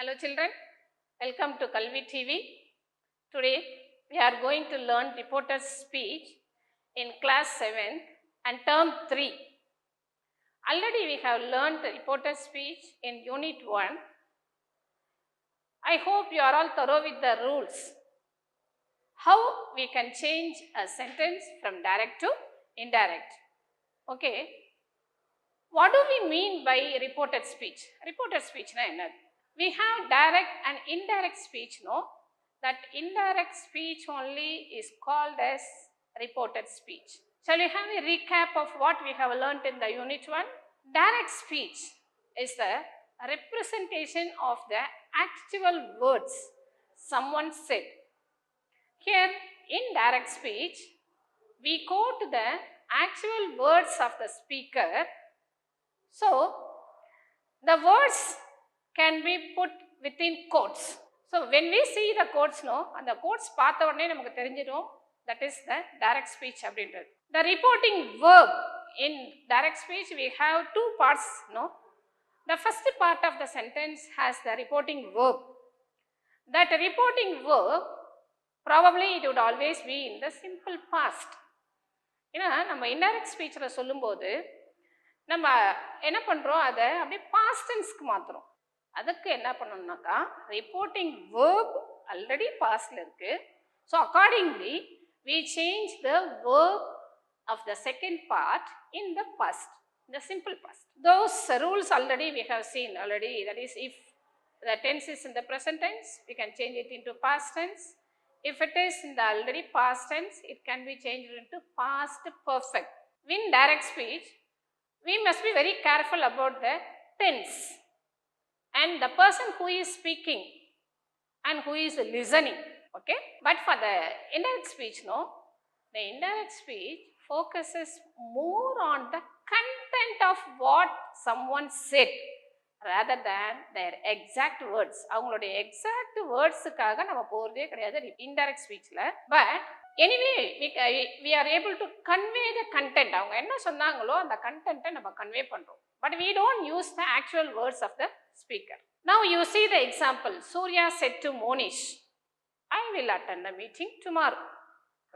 Hello children, welcome to Kalvi TV. Today we are going to learn reporter's speech in class 7 and term 3. Already we have learned reporter's speech in unit 1. I hope you are all thorough with the rules. How we can change a sentence from direct to indirect. Okay. What do we mean by reported speech? Reported speech na enna? We have direct and indirect speech, no? That indirect speech only is called as reported speech. Shall we have a recap of what we have learnt in the unit 1? Direct speech is the representation of the actual words someone said. Here in direct speech, we quote the actual words of the speaker. So, the words can be put within quotes. So, when we see the quotes, no, and the quotes paatha odane namakku therinjirum, that is the direct speech abindrathu. The reporting verb in direct speech, we have two parts, no. The first part of the sentence has the reporting verb. That reporting verb, probably it would always be in the simple past. ஏன்னா நம்ம indirect ஸ்பீச்சில் சொல்லும்போது நம்ம என்ன பண்ணுறோம், அதை அப்படியே past டென்ஸ்க்கு மாற்றுறோம். அதுக்கு என்ன பண்ணணும்னாக்கா ரிப்போர்ட்டிங் வேர்ப் ஆல்ரெடி பாஸ்டில் இருக்குது. So accordingly we change the verb of the second part in the past, the simple past. Those rules already we have seen already. That is, if the tense is in the present tense, we can change it into past tense. If it is in the already past tense, it can be changed into past perfect. In direct speech, we must be very careful about the tense and the person who is speaking and who is listening. Okay, but for the indirect speech, no, the indirect speech focuses more on the content of what someone said rather than their exact words. அவங்களுடைய exact wordsக்காக நம்ம போறதே கிடையாது indirect speechல. But anyway, we are able to convey the content. அவங்க என்ன சொன்னாங்களோ அந்த கண்டென்ட்டை நம்ம கன்வே பண்றோம். But we don't use the actual words of the speaker. Now you see the example. Surya said to Monish, I will attend the meeting tomorrow.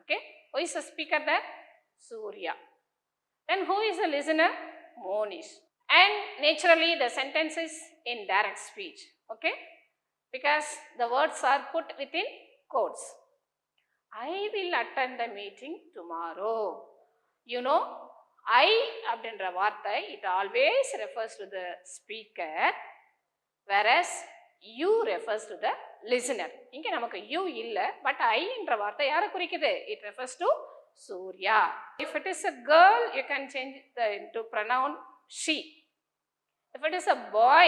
Okay, who is the speaker there? Surya. Then who is the listener? Monish. And naturally the sentence is in direct speech. Okay, because the words are put within quotes. I will attend the meeting tomorrow. You know, I அப்படின்ற வார்த்தை it always refers to the speaker, whereas you refers to the listener. இங்கே நமக்கு you இல்லை, but I என்ற வார்த்தை யாரை குறிக்குது? It refers to Surya. If it is a girl, you can change it into pronoun she. If it is a boy,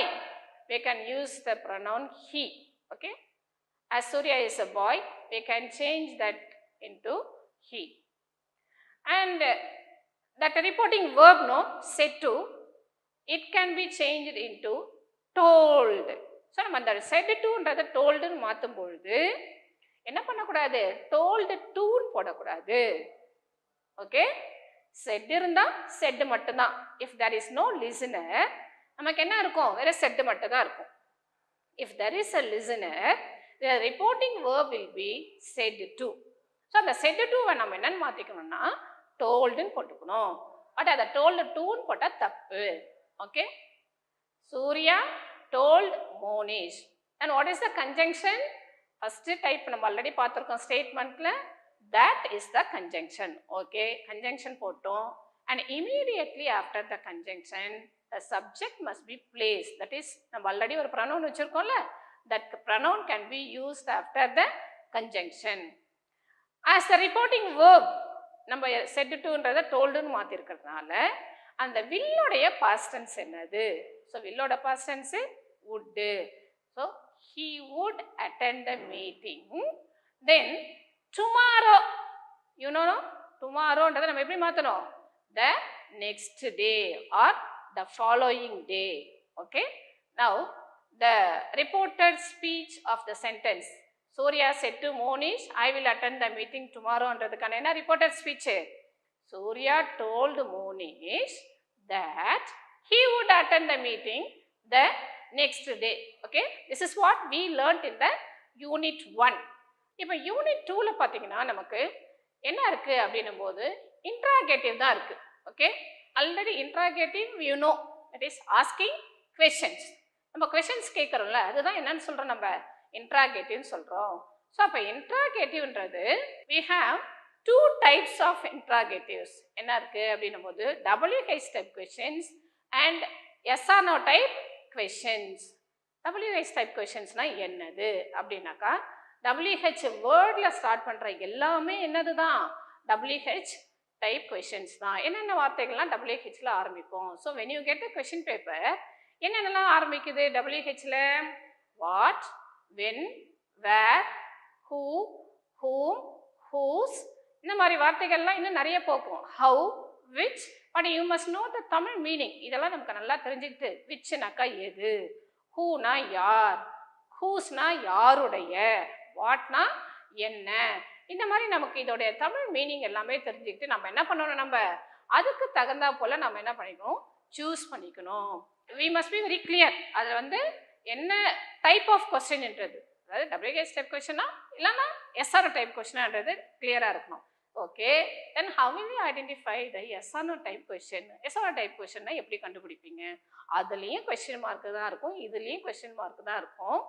we can use the pronoun he. Okay, as Surya is a boy, we can change that into he. And that reporting verb, no, said to, it can be changed into told. So நம்ம அந்த said toன்றதை toldன்னு மாற்றும் பொழுது என்ன பண்ணக்கூடாது? told toன்னு போடக்கூடாது. Okay, said இருந்தால் said மட்டும்தான். if there is no listener, நமக்கு என்ன இருக்கும்? வேற said மட்டும்தான் இருக்கும். if there is a listener, the reporting verb will be said to. So அந்த said to-வை நம்ம என்னன்னு மாற்றிக்கணும்னா toldன்னு போட்டுக்கணும். பட் அதை told to-ன்னு போட்டால் தப்பு. Okay, Surya told Monish. And what is the conjunction? First type நம்ம already பார்த்திருக்கோம் statementல, that is the conjunction. Okay, conjunction போட்டோம். And immediately after the conjunction, the subject must be placed. That is, நம்ம already ஒரு pronoun வச்சிருக்கோம்ல, that pronoun can be used after the conjunction. As the reporting verb, நம்ம said toன்றதை toldன்னு மாற்றிருக்கிறதுனால அந்த வில்லோடைய past tense என்னது? So வில்லோட past tense would. So he would attend the meeting. Then tomorrow, you know, no? tomorrowன்றதை நம்ம எப்படி மாற்றணும்? The next day or the following day. Okay, now the reported speech of the sentence, Surya said to Monish, I will attend the meeting tomorrow ன்றதுக்கான என்ன reported speech? Surya told Monish that he would attend the meeting the next day. Okay, this is what we learned in the unit 1. இப்போ unit 2ல பார்த்தீங்கன்னா நமக்கு என்ன இருக்கு அப்படின்னும் போது interrogative தான் இருக்கு. Okay, already interrogative you know, that is asking questions. நம்ம questions கேட்குறோம்ல, அதுதான் என்னன்னு சொல்றோம், நம்ம இன்ட்ராகேட்டிவ்னு சொல்றோம். ஸோ அப்போ இன்ட்ராகேட்டிவ்ன்றது we have 2 types of interrogatives. என்ன இருக்கு அப்படின்னும் போது WH type questions and yes or no type questions. WH type questionsனா என்னது அப்படின்னாக்கா WH வேர்ட்ல ஸ்டார்ட் பண்ற எல்லாமே என்னது தான், WH type questions தான். என்னென்ன வார்த்தைகள்லாம் WHல ஆரம்பிக்கும். So when you get a question paper, என்னென்னலாம் ஆரம்பிக்குது WHல? what, when, where, who, whom, whose, இந்த மாதிரி வார்த்தைகள்லாம் இன்னும் நிறைய போகும். how, which, but you must know the Tamil meaning. இதெல்லாம் நமக்கு நல்லா தெரிஞ்சுக்கிட்டு whichனாக்கா எது, whoனா யார், whoseனா யாருடைய, வாட்னா என்ன, இந்த மாதிரி நமக்கு இதோடைய தமிழ் மீனிங் எல்லாமே தெரிஞ்சுக்கிட்டு நம்ம என்ன பண்ணணும், நம்ம அதுக்கு தகுந்தா போல நம்ம என்ன பண்ணிக்கணும், சூஸ் பண்ணிக்கணும். we must be very clear. அதில் வந்து என்ன டைப் ஆஃப் கொஸ்டின்ன்றது, அதாவது WH டைப் கொஸ்டினா இல்லைன்னா SR டைப் கொஸ்டினான்றது கிளியராக இருக்கணும். Okay, then how will you identify the SR type question? SR type கொஸ்டின்னா எப்படி கண்டுபிடிப்பீங்க? அதுலேயும் கொஸ்டின் மார்க் தான் இருக்கும், இதுலேயும் கொஸ்டின் மார்க் தான் இருக்கும்.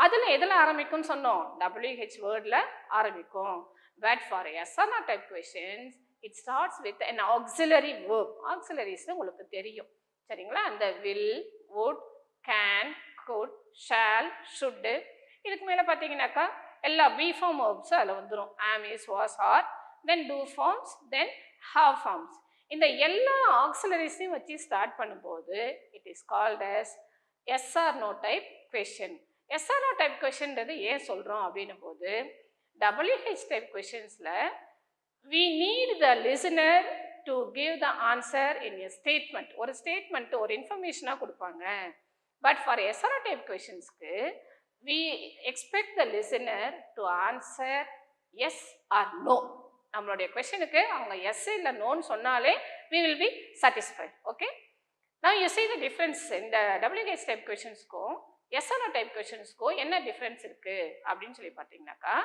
அதில் எதில் ஆரம்பிக்கும்னு சொன்னோம், WH வேர்டில் ஆரம்பிக்கும். But for SR type questions it starts with an auxiliary verb. ஆக்சிலரிஸ் உங்களுக்கு தெரியும் சரிங்களா, அந்த will, would, can, could, shall, should. இதுக்கு மேலே பார்த்தீங்கன்னாக்கா எல்லா B form verbs அதில் வந்துடும். am, is, was, are, then do forms, then have forms. இந்த எல்லா ஆக்சிலரிஸையும் வச்சு ஸ்டார்ட் பண்ணும்போது it is called as SR no type question. SR no type questionன்றது ஏன் சொல்கிறோம் அப்படின்னும் போது WH type questionsல we need the listener to give the answer in a statement. ஒரு statement ஒரு இன்ஃபர்மேஷனாக கொடுப்பாங்க. But for SR type questionsக்கு we expect the listener to answer yes or no. நம்மளுடைய கொஸ்டினுக்கு அவங்க எஸ் இல்லை நோன்னு சொன்னாலே we will be satisfied. Okay, now you see the difference in the WH type questionsக்கும் SR type questionsக்கும் என்ன difference இருக்கு அப்படின்னு சொல்லி பார்த்தீங்கன்னாக்கா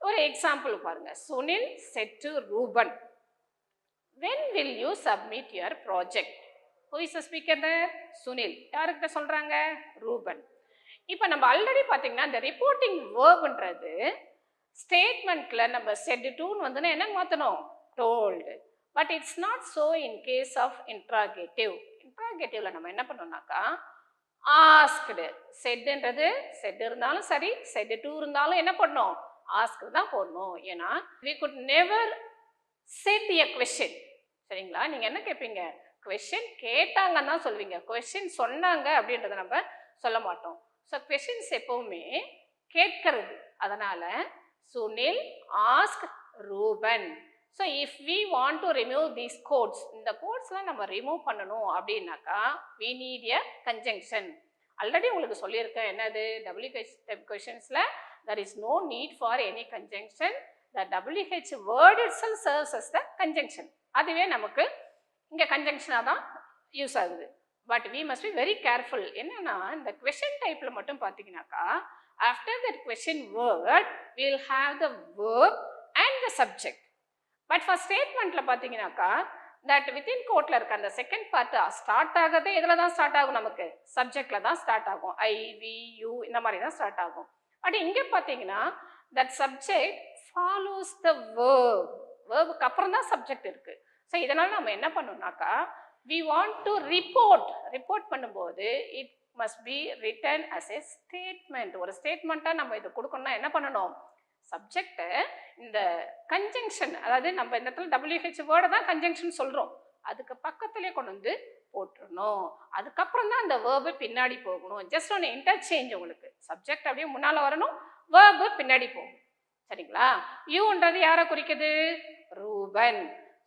ஒரு எக்ஸாம்பிள் பாருங்க. Sunil said to Ruban, when will you submit your project? who is the speaker there? Sunil. யாருக்கிட்ட சொல்றாங்க? ரூபன். இப்போ நம்ம ஆல்ரெடி பார்த்தீங்கன்னா இந்த ரிப்போர்ட்டிங் வேர்ப்ன்றது ஸ்டேட்மெண்ட்ல நம்ம செட் டுன்னு வந்து என்ன மாற்றணும், told. But it's not so in case of interrogative. இன்ட்ராகேட்டிவ்ல நம்ம என்ன பண்ணோம்னாக்கா ஆஸ்க்டு. செட்ன்றது செட் இருந்தாலும் சரி, செட் டு இருந்தாலும் என்ன பண்ணணும், ஆஸ்க் தான் போடணும். ஏன்னா we could never set a question. சரிங்களா, நீங்கள் என்ன கேட்பீங்க, கொஸ்டின் கேட்டாங்கன்னு தான் சொல்வீங்க, கொஸ்டின் சொன்னாங்க அப்படின்றத நம்ம சொல்ல மாட்டோம். ஸோ கொஸ்டின்ஸ் எப்பவுமே கேட்கறது. அதனால Sunil ask Ruben. So if we want to remove these quotes, இந்த கோட்ஸ்லாம் நம்ம ரிமூவ் பண்ணணும் அப்படின்னாக்கா we need a conjunction. Already உங்களுக்கு சொல்லியிருக்கேன் என்னது, WH type questions-ல there is no need for any conjunction. The WH word itself serves as the conjunction. அதுவே நமக்கு இங்கே கன்ஜங்ஷனாக தான் யூஸ் ஆகுது. But we must be very careful. என்னன்னா இந்த கொஸ்டின் டைப்பில் மட்டும் பார்த்தீங்கன்னாக்கா after that question word we will have the verb and the subject. But for ஸ்டேட்மெண்ட்டில் பார்த்தீங்கன்னாக்கா தட் வித்தின் கோட்டில் இருக்க அந்த செகண்ட் பார்ட் ஸ்டார்ட் ஆகிறதே இதில் தான் ஸ்டார்ட் ஆகும், நமக்கு சப்ஜெக்டில் தான் ஸ்டார்ட் ஆகும். ஐ, வி, யூ இந்த மாதிரி தான் ஸ்டார்ட் ஆகும். பட் இங்கே பார்த்தீங்கன்னா that subject follows the verb. வேர்புக்கு அப்புறம் தான் சப்ஜெக்ட் இருக்குது. ஸோ இதனால் நம்ம என்ன பண்ணோம்னாக்கா we want to report பண்ணும்போது it must be written as a statement. ஒரு ஸ்டேட்மெண்ட்டாக நம்ம இது கொடுக்கணும்னா என்ன பண்ணணும், சப்ஜெக்டை இந்த கன்ஜங்ஷன், அதாவது நம்ம இந்த இடத்துல WH வேர்டை தான் கன்ஜங்ஷன் சொல்கிறோம், அதுக்கு பக்கத்துலேயே கொண்டு வந்து போட்டுடணும். அதுக்கப்புறம் தான் அந்த வேர்பு பின்னாடி போகணும். ஜஸ்ட் ஒன்று இன்டர்சேஞ்ச். உங்களுக்கு சப்ஜெக்ட் அப்படியே முன்னால் வரணும், வேர்பு பின்னாடி போகும். சரிங்களா, யூன்றது யாரை குறிக்குது, ரூபன்.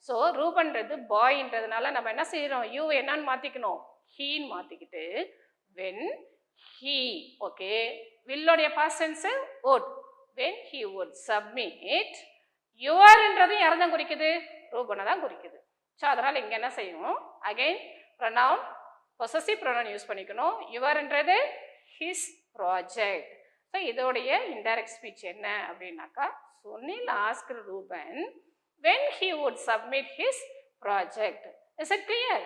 ஸோ ரூபன்றது பாய்ன்றதுனால நம்ம என்ன செய்கிறோம், யூ என்னன்னு மாற்றிக்கணும், ஹீன்னு மாற்றிக்கிட்டு வென் ஹீ. ஓகே, வில்லோடைய past tense would. when he would submit, yourன்றது யாரை தான் குறிக்குது, ரூபனை தான் குறிக்குது. ஸோ அதனால் இங்கே என்ன செய்யணும், again pronoun possessive pronoun use பண்ணிக்கணும். யுவர்ன்றது his project. ஸோ இதோடைய indirect speech என்ன அப்படின்னாக்கா, Sunil asked Ruben when he would submit his project. Is it clear?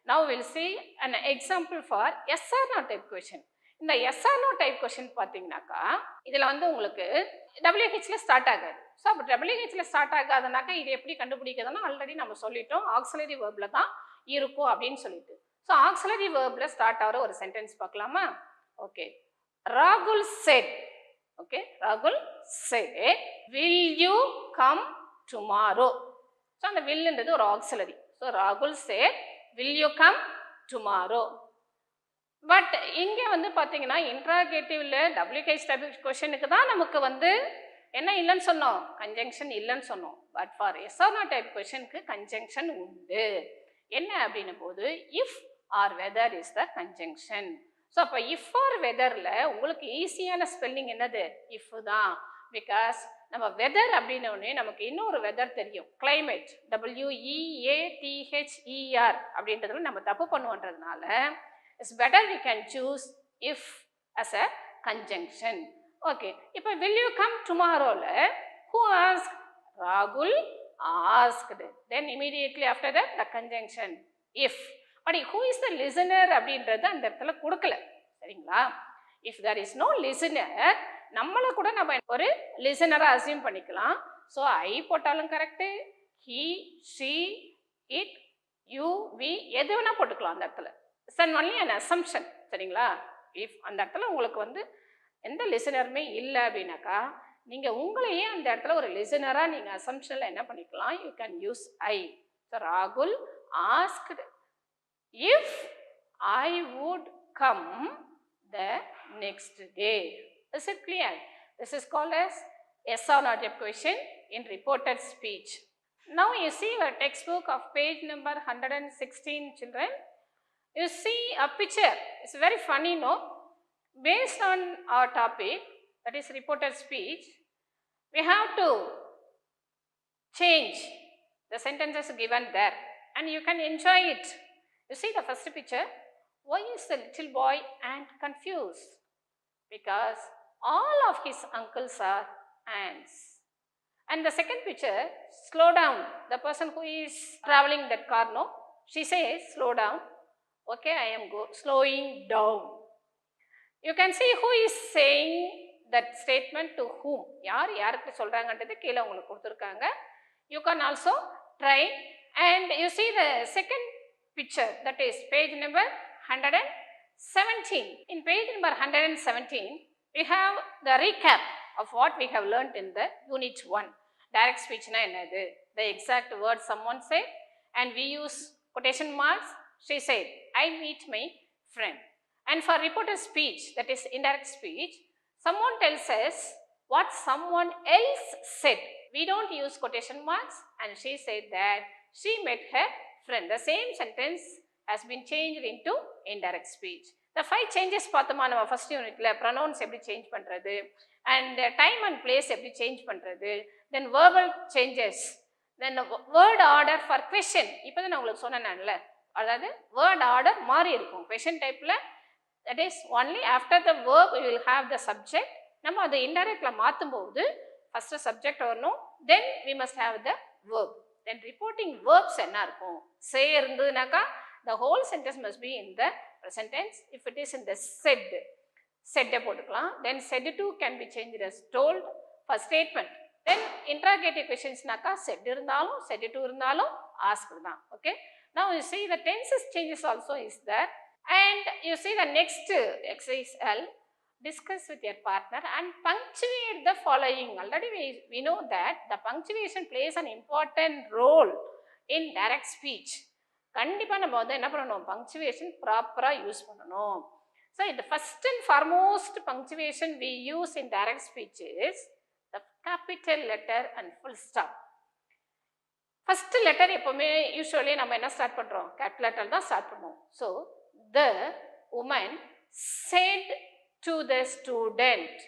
Now we'll see an example for yes or no type question. இந்த yes or no type question பார்த்தீங்கன்னாக்கா, இதில் வந்து உங்களுக்கு WHல start ஆகாது. So அப்போ WHல start ஆகாதுனாக்கா இது எப்படி கண்டுபிடிக்கிறதுனா already நம்ம சொல்லிட்டோம், ஆக்சிலரி வேர்பில் தான் இருக்கும் அப்படின்னு சொல்லிட்டு. ஸோ ஆக்சிலரி வேர்பில் ஸ்டார்ட் ஆகிற ஒரு சென்டென்ஸ் பார்க்கலாமா? ஓகே, ராகுல் செட். ஓகே, ராகுல் set will you come tomorrow. So அந்த willன்றது ஒரு ஆக்சிலரி. ஸோ ராகுல் set will you come tomorrow. But இங்கே வந்து பார்த்தீங்கன்னா இன்ட்ராகேட்டிவ்ல WH டைப் கொஷனுக்கு தான் நமக்கு வந்து என்ன இல்லைன்னு சொன்னோம், கன்ஜங்ஷன் இல்லைன்னு சொன்னோம். But for S R no type கொஷனுக்கு கன்ஜங்ஷன் உண்டு. என்ன அப்படின்னும் போது if or whether is the conjunction. So அப்போ இஃப் ஆர் வெதரில் உங்களுக்கு ஈஸியான ஸ்பெல்லிங் என்னது, இஃப் தான். பிகாஸ் நம்ம வெதர் அப்படின்னோடனே நமக்கு இன்னொரு வெதர் தெரியும், கிளைமேட், WEATHER அப்படின்றதுல நம்ம தப்பு பண்ணுவோன்றதுனால it's better we can choose if as a conjunction. Okay, இப்போ will you come tomorrow ல who asked, Rahul asked, then immediately after that the conjunction if. but who is the listener அப்படின்றது அந்த இடத்துல கொடுக்கல, சரிங்களா? if there is no listener நம்மளை கூட நம்ம ஒரு லிசனரை அசியூம் பண்ணிக்கலாம். ஸோ ஐ போட்டாலும் correct, he, she, it, you, we எது வேணா போட்டுக்கலாம் அந்த இடத்துல. இட்ஸ் ஒன்லி அன் அசம்ஷன், சரிங்களா? இஃப் அந்த இடத்துல உங்களுக்கு வந்து எந்த லிசனருமே இல்லை அப்படின்னாக்கா நீங்கள் உங்களையே அந்த இடத்துல ஒரு லிசனராக நீங்கள் அசம்ஷனில் என்ன பண்ணிக்கலாம், you can use I. So ராகுல் asked if I would come the next day. Is it clear? This is called as yes or no type question in reported speech. Now you see our textbook of page number 116, children. You see a picture. It's very funny, no? Based on our topic, that is reported speech, we have to change the sentences given there and you can enjoy it. You see the first picture. Why is the little boy ant confused? Because all of his uncles are ants. And the second picture, slow down. The person who is traveling that car, no? She says, slow down. Okay, I am slowing down. You can see who is saying that statement to whom. யாருக்கு சொல்றாங்கன்றது கீழே உங்களுக்கு கொடுத்துருக்காங்க. You can also try and you see the second picture, that is page number 117. In page number 117, we have the recap of what we have learnt in the unit 1. Direct speech na enadhu, the exact word someone said and we use quotation marks. She said, I meet my friend. And for reported speech, that is indirect speech, someone tells us what someone else said. We don't use quotation marks and she said that she met her friend. The same sentence has been changed into indirect speech. The 5 changes பார்த்தோமா நம்ம first யூனிட்ல, pronounce எப்படி change பண்ணுறது and time and place எப்படி change பண்ணுறது, then verbal changes, then word order for question. இப்போ தான் நான் உங்களுக்கு சொன்னேன்ல, அதாவது வேர்ட் ஆர்டர் மாறி இருக்கும் கொஷின் டைப்பில். That is only after the verb you will have the subject. நம்ம அதை இன்டைரக்டில் மாற்றும் போது ஃபஸ்ட்டு சப்ஜெக்ட் வரணும், then we must have the verb. Then reporting verbs என்ன இருக்கும், சே இருந்ததுனாக்கா the whole sentence must be in the present tense. If it is in the said, said போட்டுக்கலாம். Then said to can be changed as told for statement. Then interrogative questions நாக்கா said இருந்தாலும் said to இருந்தாலும் asked தான். Okay. Now you see the tenses changes also is there. And you see the next exercise L, discuss with your partner and punctuate the following. Already we know that the punctuation plays an important role in direct speech. கண்டிப்பாக நம்ம வந்து என்ன பண்ணணும், punctuation ப்ராப்பராக use பண்ணணும். So இந்த first and foremost punctuation we use in direct speech is the capital letter and full stop. First letter எப்போவுமே usually நம்ம என்ன ஸ்டார்ட் பண்ணுறோம், கேபிட்டல் லெட்டர் தான் ஸ்டார்ட் பண்ணுவோம். So the woman said to the student.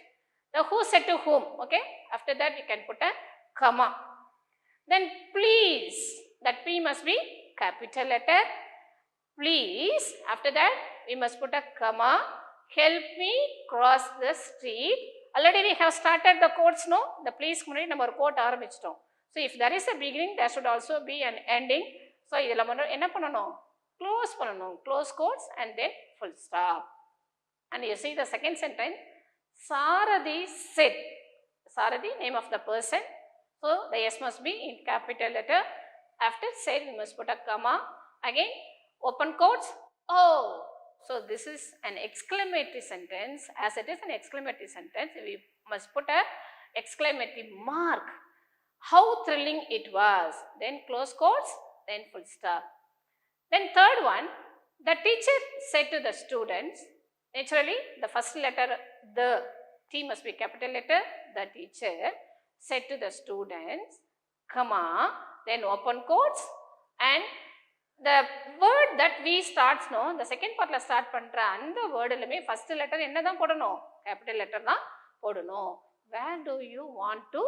The who said to whom, okay? After that we can put a comma. Then please, that P must be capital letter. Please, after that we must put a comma, help me cross the street. Already we have started the quotes, no? The please முன்னாடி நம்ம ஒரு quote ஆரம்பிச்சிட்டோம். So if there is a beginning, there should also be an ending. So இதெல்லாம் என்ன பண்ணணும்? Close பண்ணணும். Close quotes and then full stop. And you see the second sentence, Sarathi said. Sarathi, name of the person. So the S must be in capital letter. After said, we must put a comma. Again, open quotes. Oh, so this is an exclamatory sentence. As it is an exclamatory sentence, we must put a exclamatory mark. How thrilling it was. Then close quotes, then full stop. Then third one, the teacher said to the students, naturally the first letter, the T must be capital letter, the teacher said to the students, comma, then open quotes, and the word that we starts, no, the second part la start பண்ற அந்த வேர்டுலமே first letter என்ன தான் போடணும்? capital letter தான் போடணும். Where do you want to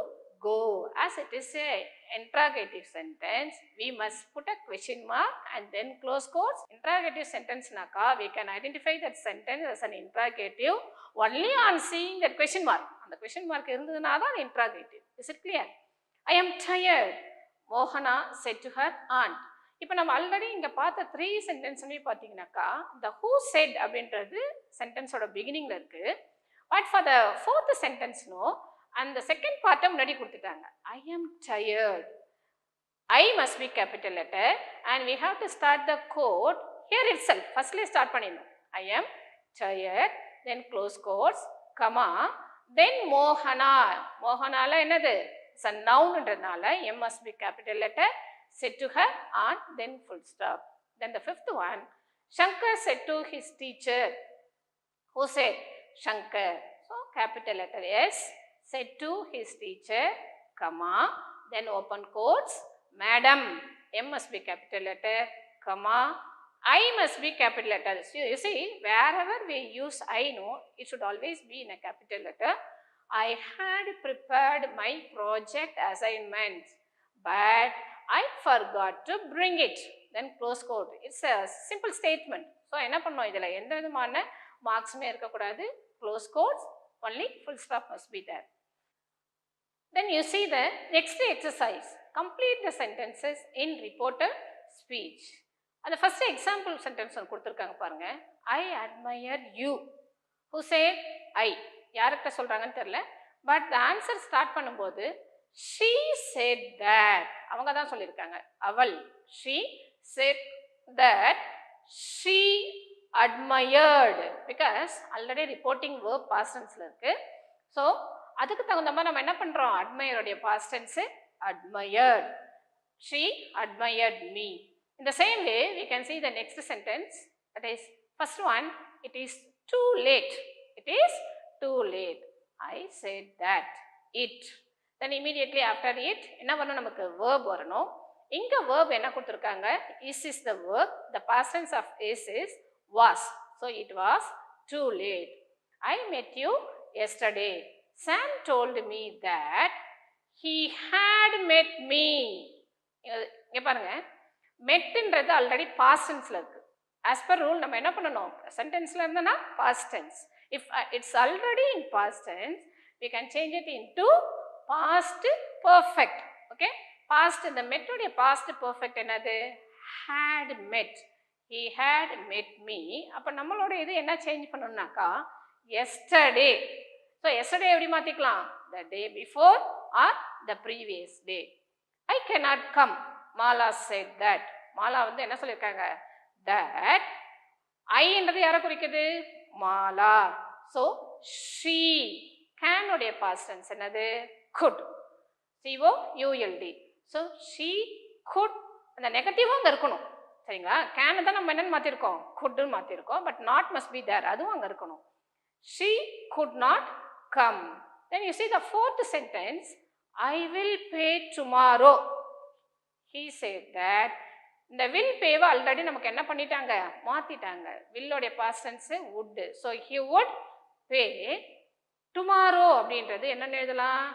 go? As it is a interrogative sentence, we must put a question mark and then close quotes. Interrogative sentence naka, we can identify that sentence as an interrogative only on seeing that question mark. And the question mark irundhuna da interrogative. Is it clear? I am tired, Mohana said to her aunt. இப்போ நம்ம already இங்கே பார்த்த 3 சென்டென்ஸுமே பார்த்தீங்கன்னாக்கா the who said அப்படின்றது சென்டென்ஸோட பிகினிங்கில் இருக்குது. But for the 4th sentence no, அந்த செகண்ட் பார்ட்டை முன்னாடி கொடுத்துட்டாங்க. I am tired. I must be capital letter and we have to start the quote here itself. Firstly start பண்ணிடணும். I am tired, then close quotes, comma, then Mohana. Mohanaல என்னது? It's a nounன்றதுனால M must be capital letter. Said to her aunt, then full stop. Then the 5th one, Shankar said to his teacher. Who said? Shankar. So capital letter S, said to his teacher, comma, then open quotes, madam, M must be capital letter, comma, I must be capital letter. So you see, wherever we use I, no, it should always be in a capital letter. I had prepared my project assignment, but I forgot to bring it. Then close quote. It's a simple statement. So என்ன பண்ணோம் இதில் எந்த விதமான மார்க்ஸுமே இருக்கக்கூடாது. Close quotes, only full stop must be there. Then you see the next exercise. Complete the sentences in reported speech. அந்த first example sentence கொடுத்துருக்காங்க பாருங்க. I admire you. Who said? I. யார்கிட்ட சொல்கிறாங்கன்னு தெரியல. But the answer start பண்ணும்போது she said that. அவங்க தான் சொல்லியிருக்காங்க. அவள். She said that she admired. Because already reporting verb past tenseல இருக்கு. So அதுக்கு தகுந்த மாதிரி நம்ம என்ன பண்ணுறோம்? admire உடைய past tense admired. She admired me. In the same way, we can see the next sentence. That is, first one, it is too late. It is too late. I said that. It. Then immediately after it, என்ன வரணும்? நமக்கு verb வரணும். இங்க verb என்ன கொடுத்துருக்காங்க? Is the verb. The past tense of is was. So it was too late. I met you yesterday. Sam told me that he had met me. இங்க பாருங்க, metன்றது already past tenseல இருக்கு. As per rule, நம்ம என்ன பண்ணணும்? சென்டென்ஸ்ல இருந்தனா past tense. If it's already in past tense, we can change it into past perfect. Okay, past, the met உடைய past perfect என்னது? had met. He had met me. அப்ப நம்மளோட இது என்ன சேஞ்ச் பண்ணணும்னாக்கா yesterday. So yesterday எப்படி மாத்திக்கலாம்? The day before or the previous day. I cannot come. Mala said that. Mala வந்து என்ன சொல்லிருக்காங்க? That. I என்றது யாரை குறிக்குது? Mala. So she. Can உடைய past tense என்னது? Could. C-O-U-L-D. So she could. அந்த நெகட்டிவும் அங்கே இருக்கணும். சரிங்களா? கேன் தான் நம்ம என்னன்னு மாற்றிருக்கோம்? குட்னு மாற்றிருக்கோம். But not must be there. அதுவும் அங்கே இருக்கணும். She could not come. Then you see the 4th sentence. I will pay tomorrow. He said that. இந்த will payவை ஆல்ரெடி நமக்கு என்ன பண்ணிட்டாங்க? மாற்றிட்டாங்க. willோடைய past tense would. So he would pay tomorrow அப்படின்றது என்னன்னு எழுதலாம்?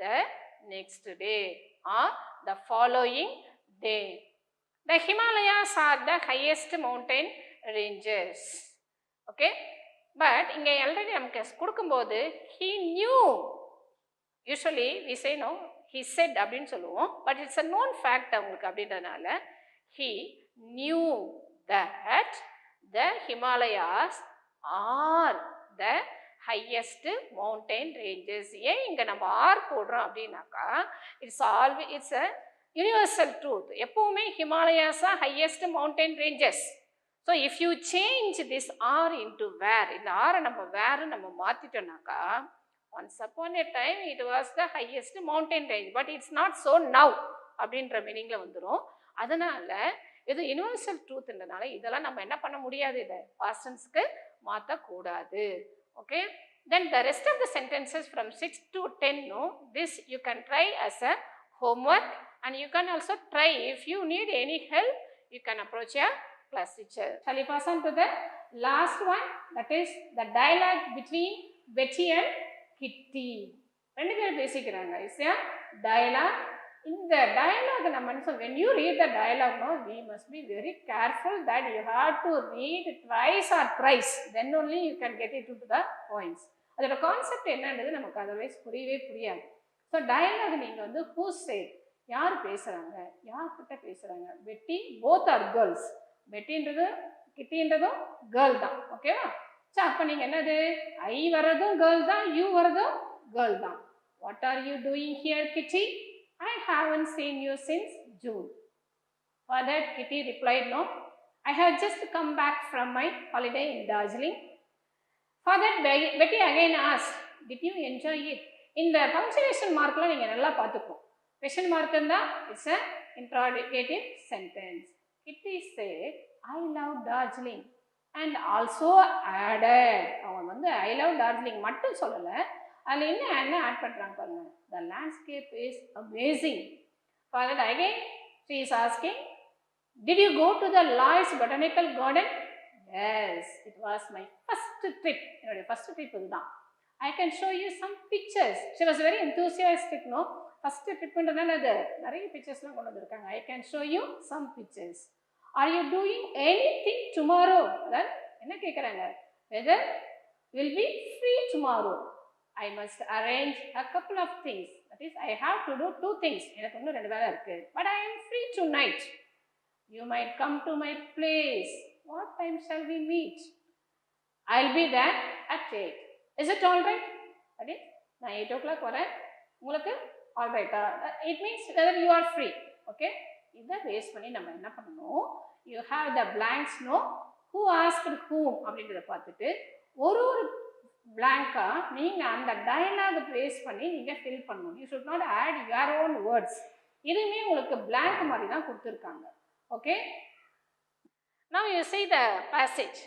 The next day or the following day. The Himalayas are the highest mountain ranges. Okay, but இங்கே already நமக்கு கொடுக்கும்போது he knew, usually we say no, he said அப்படின்னு சொல்லுவோம், but it's a known fact அவங்களுக்கு அப்படின்றதுனால he knew that the Himalayas are the highest mountain ranges. ஏன் இங்கே நம்ம ஆர் போடுறோம் அப்படின்னாக்கா it's a universal truth. எப்பவுமே Himalayas are highest mountain ranges. So if you change this R into where, இந்த R நம்ம where நம்ம மாத்திட்டோம்னாக்கா once upon a time it was the highest mountain range, but it's not so now அப்படின்ற மீனிங்ல வந்துடும். அதனால இது universal ட்ரூத்ன்றனால இதெல்லாம் நம்ம என்ன பண்ண முடியாது, இதை past tenseக்கு மாற்றக்கூடாது. Okay, then the rest of the sentences from 6 to 10, no, this you can try as a homework, and you can also try if you need any help, you can approach your class teacher. Shall we pass on to the last one, that is the dialogue between Betty and Kitty. ரெண்டு பேரும் பேசிக்கிறாங்க. Is a dialogue. In the dialogue நம்ம என்ன சொல்றோம், when you read the dialogue, no, we must be very careful that you have to read twice or thrice, then only you can get it into the points. அதோட concept என்னன்றது நமக்கு otherwise புரியவே புரியாது. So dialogue நீங்கள் வந்து who said, யார் பேசுகிறாங்க, யார்கிட்ட பேசுகிறாங்க, பெட்டி போத் ஆர் கேர்ள்ஸ், பெட்டின்றது கிட்டின்றதும் கேர்ள் தான். ஓகேவா? ஸோ அப்போ நீங்கள் என்னது, ஐ வர்றதும் கேர்ள் தான், யூ வர்றதும் கேர்ள் தான். What are you doing here கிட்டி? I haven't seen you since June. For that Kitty replied, no, I have just come back from my holiday in Darjeeling. For that Betty again asked, did you enjoy it? இந்த punctuation மார்க்லாம் நீங்கள் நல்லா பார்த்துக்கோ. Question mark இருந்தால் it's an interrogative sentence. Kitty said, I love Darjeeling, and also added, அவன் வந்து I love Darjeeling மட்டும் சொல்லலை, அதில் என்ன ஆட் பண்ணுறாங்க பாருங்க, the landscape is amazing. For that again she is asking, did you go to the Lloyd's Botanical Garden? Yes, it was my first trip. என்னுடைய first trip இதுதான். I can show you some pictures. She was very enthusiastic, no? First tripன்றதுனால அது நிறைய பிக்சர்ஸ்லாம் கொண்டு வந்திருக்காங்க. I can show you some pictures. Are you doing anything tomorrow? அதாவது என்ன கேட்குறாங்க, whether will be free tomorrow. I must arrange a couple of things. That is, I have to do 2 things. எனக்கு இன்னும் 2 வேலை இருக்கு. But I am free tonight. You might come to my place. What time shall we meet? I'll be there at 8. Is it all right? That is, நான் 8 o'clock வரேன், உங்களுக்கு all right. It means whether you are free. Okay? இதை base பண்ணி நம்ம என்ன பண்ணணும், you have the blanks, no, who asked whom அப்படின்றத பார்த்துட்டு ஒரு blank-ஆ நீங்கள் அந்த டயலாக் பேஸ் பண்ணி நீங்கள் ஃபில் பண்ணணும். You should not add your own words. இதுவுமே உங்களுக்கு blank மாதிரி தான் கொடுத்துருக்காங்க. Okay, now you see the passage.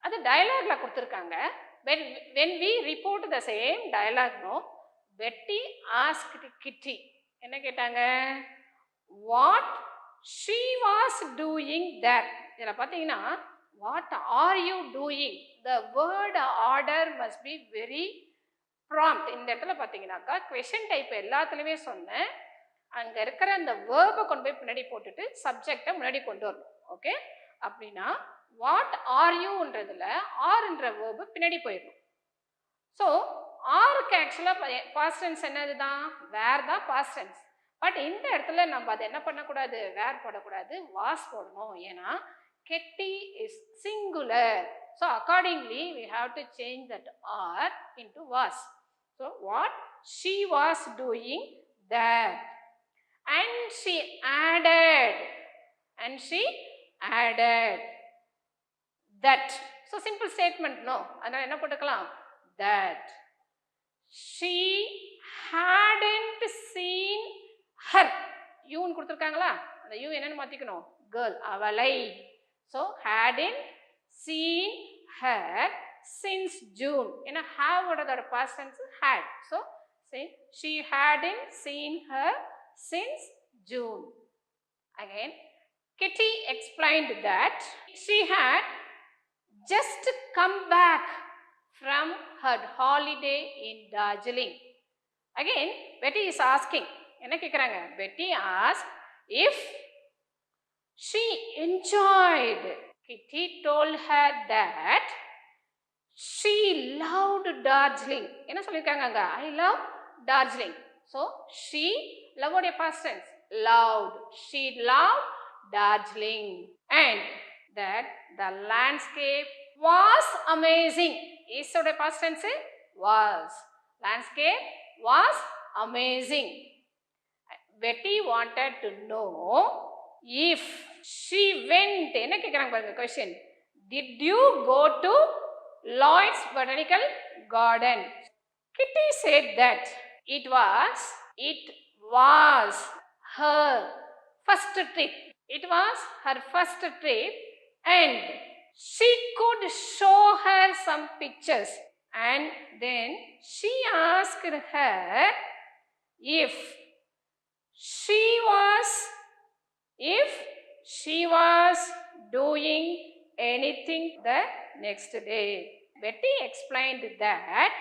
அது டயலாக்ல கொடுத்துருக்காங்க. when we report the same dialogue, no, Betty asked Kitty, என்ன கேட்டாங்க, what she was doing there. இதில் பார்த்தீங்கன்னா what are you doing, the word order must be very prompt. இந்த இடத்துல பார்த்தீங்கன்னாக்கா question type எல்லாத்துலேயுமே சொன்னேன், அங்கே இருக்கிற அந்த வேர்பை கொண்டு போய் பின்னாடி போட்டுட்டு சப்ஜெக்டை முன்னாடி கொண்டு வரணும். ஓகே, அப்படின்னா வாட் ஆர் யூன்றதுல ஆர்ன்ற வேர்பு பின்னாடி போயிடணும். ஸோ ஆருக்கு ஆக்சுவலாக பாஸ்ட் டென்ஸ் என்னது தான், வேர் தான் பாஸ்ட் டென்ஸ். பட் இந்த இடத்துல நம்ம அதை என்ன பண்ணக்கூடாது, வேர் போடக்கூடாது, வாஸ் போடணும். ஏன்னா கெட்டி is singular. So accordingly we have to change that R into was. So what she was doing there, and she added that. So simple statement, no, அதனால என்ன போட்டுக்கலாம், that she hadn't seen her. யூன்னு கொடுத்துருக்காங்களா, அந்த you என்னன்னு மாற்றிக்கணும், girl, அவளை. So hadn't seen her since June. ஏன்னா have ஓடதோட past tense had. So say she hadn't seen her since June. Again, Kitty explained that she had just come back from her holiday in Darjeeling. Again, Betty is asking, என்ன கேட்குறாங்க, Betty asked if She enjoyed. Kitty told her that she loved Darjeeling. என்ன சொல்லிருக்காங்க அங்க? I love Darjeeling. So, she love உடைய past tense. Loved. She loved Darjeeling. And that the landscape was amazing. Is உடைய past tense? Was. Landscape was amazing. Betty wanted to know if she went. என்ன கேக்குறாங்க பாருங்க question. Did you go to Lloyd's Botanical Garden? Kitty said that it was her first trip. It was her first trip and she could show her some pictures. And then she asked her if she was doing anything the next day. Betty explained that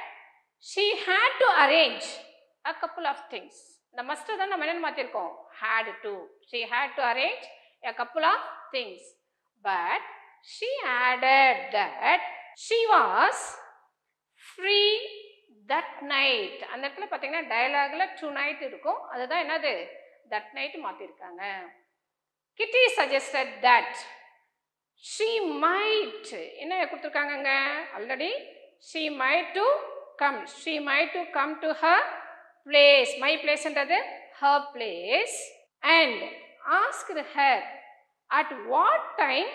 she had to arrange a couple of things. The must தான் நம்ம என்ன மாத்திருக்கோம்? Had to. She had to arrange a couple of things. But she added that she was free that night. அந்த இடத்துல பாத்தீங்கன்னா டயலாக்ல tonight இருக்கும். அதுதான் என்னது? That night மாத்திருக்காங்க. Kitty suggested that she might என்ன கொடுத்திருக்காங்கங்க? Already she might to come to her place. My place என்றது her place and asked her at what time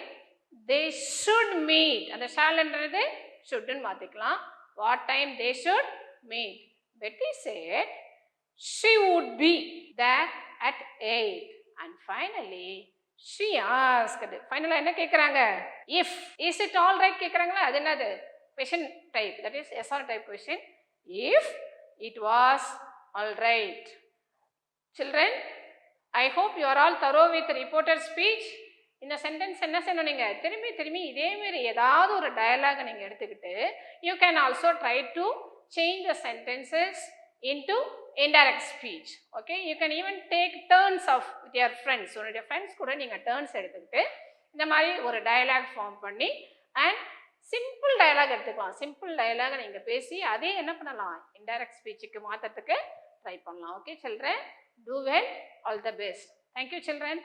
they should meet. அந்த shall என்றது should ன்னு மாத்திக்கலாம். What time they should meet. Betty said she would be there at 8. And finally she asked. Finally என்ன கேக்குறாங்க? If is it all right கேக்குறாங்களா? அது என்னது? Question type. That is yes or type question. If it was all right. Children, I hope you are all thorough with reported speech. இந்த sentence என்ன செய்யணும்? நீங்க திரும்பி இதே மாதிரி ஏதாவது ஒரு டயலாக் நீங்க எடுத்துக்கிட்டு you can also try to change the sentences into indirect speech. Okay, you can even take turns of with your friends. உங்களுடைய ஃப்ரெண்ட்ஸ் கூட நீங்க டர்ன்ஸ் எடுத்துக்கிட்டு இந்த மாதிரி ஒரு டயலாக் ஃபார்ம் பண்ணி and சிம்பிள் டயலாக் எடுத்துக்கலாம். சிம்பிள் டயலாக் நீங்க பேசி அதே என்ன பண்ணலாம்? இன்டைரக்ட் ஸ்பீச்சுக்கு மாற்றத்துக்கு ட்ரை பண்ணலாம். Okay children, do well, all the best. Thank you children.